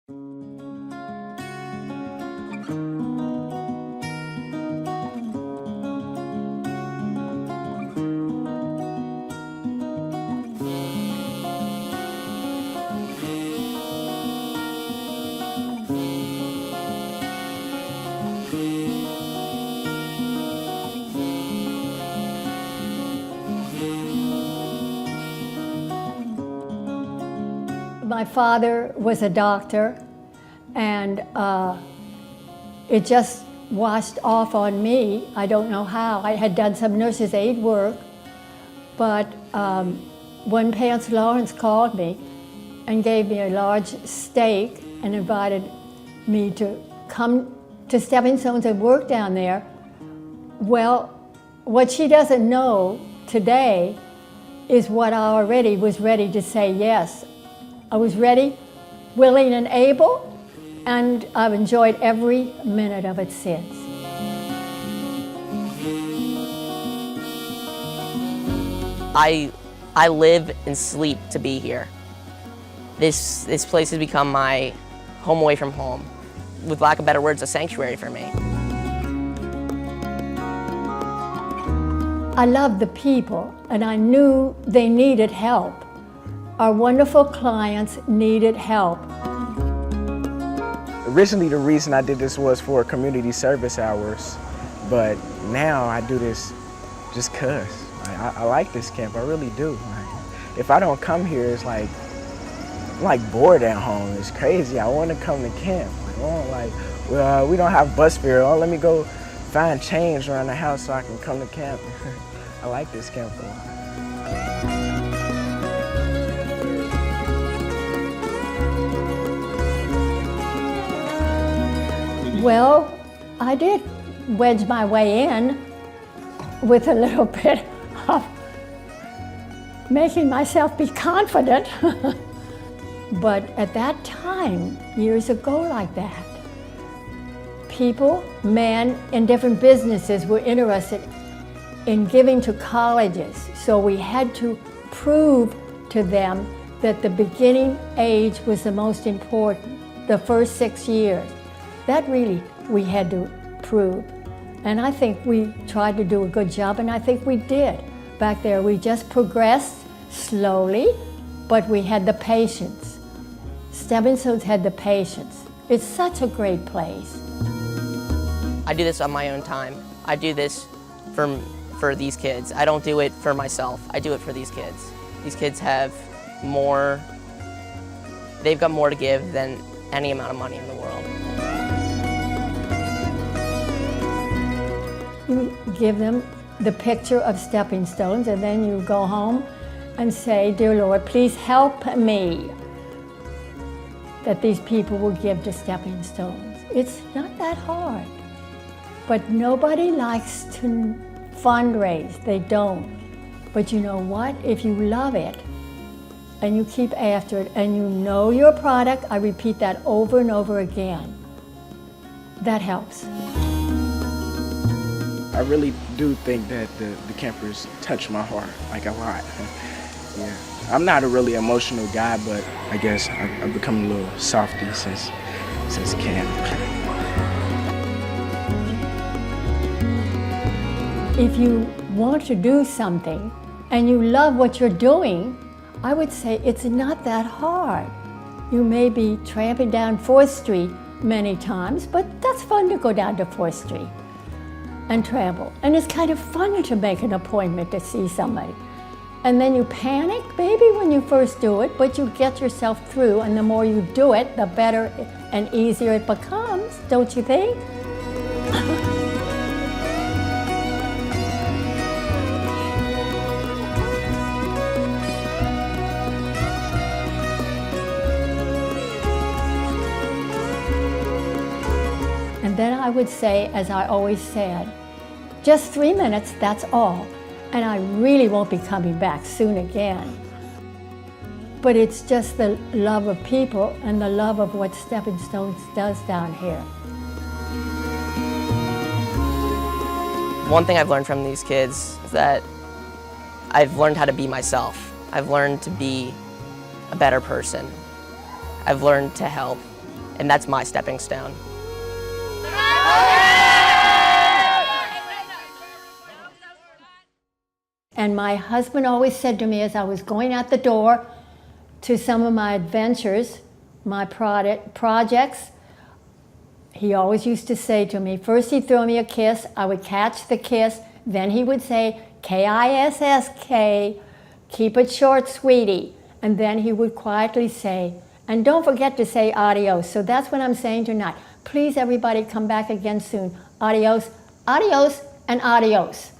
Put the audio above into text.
My father was a doctor, and it just washed off on me. I don't know how. I had done some nurse's aid work, but when Pants Lawrence called me and gave me a large steak and invited me to come to Stepping Stones and work down there, well, what she doesn't know today is what I already was ready to say yes. I was ready, willing and able, and I've enjoyed every minute of it since. I live and sleep to be here. This place has become my home away from home. With lack of better words, a sanctuary for me. I loved the people, and I knew they needed help. Our wonderful clients needed help. Originally, the reason I did this was for community service hours, but now I do this just 'cause. I like this camp, I really do. If I don't come here, it's like, I'm like bored at home. It's crazy. I want to come to camp. Well, we don't have bus fare. Oh, let me go find change around the house so I can come to camp. I like this camp a lot. Well, I did wedge my way in with a little bit of making myself be confident. But at that time, years ago like that, people, men in different businesses were interested in giving to colleges. So we had to prove to them that the beginning age was the most important, the first 6 years. That really we had to prove. And I think we tried to do a good job, and I think we did. Back there, we just progressed slowly, but we had the patience. Stepping Stones had the patience. It's such a great place. I do this on my own time. I do this for these kids. I don't do it for myself. I do it for these kids. These kids have more, they've got more to give than any amount of money in the world. You give them the picture of Stepping Stones, and then you go home and say, "Dear Lord, please help me that these people will give to Stepping Stones." It's not that hard. But nobody likes to fundraise. They don't. But you know what? If you love it and you keep after it and you know your product, I repeat that over and over again, that helps. I really do think that the campers touch my heart, like a lot. Yeah. I'm not a really emotional guy, but I guess I've become a little softy since camp. If you want to do something and you love what you're doing, I would say it's not that hard. You may be tramping down 4th Street many times, but that's fun to go down to 4th Street and travel. And it's kind of fun to make an appointment to see somebody. And then you panic, maybe when you first do it, but you get yourself through, and the more you do it, the better and easier it becomes, don't you think? And then I would say, as I always said, just 3 minutes, that's all. And I really won't be coming back soon again. But it's just the love of people and the love of what Stepping Stones does down here. One thing I've learned from these kids is that I've learned how to be myself. I've learned to be a better person. I've learned to help. and that's my stepping stone. And my husband always said to me as I was going out the door to some of my adventures, my projects, he always used to say to me, first he'd throw me a kiss, I would catch the kiss, then he would say, K-I-S-S-K, keep it short, sweetie. And then he would quietly say, and don't forget to say adios. So that's what I'm saying tonight. Please, everybody, come back again soon. Adios, adios, and adios.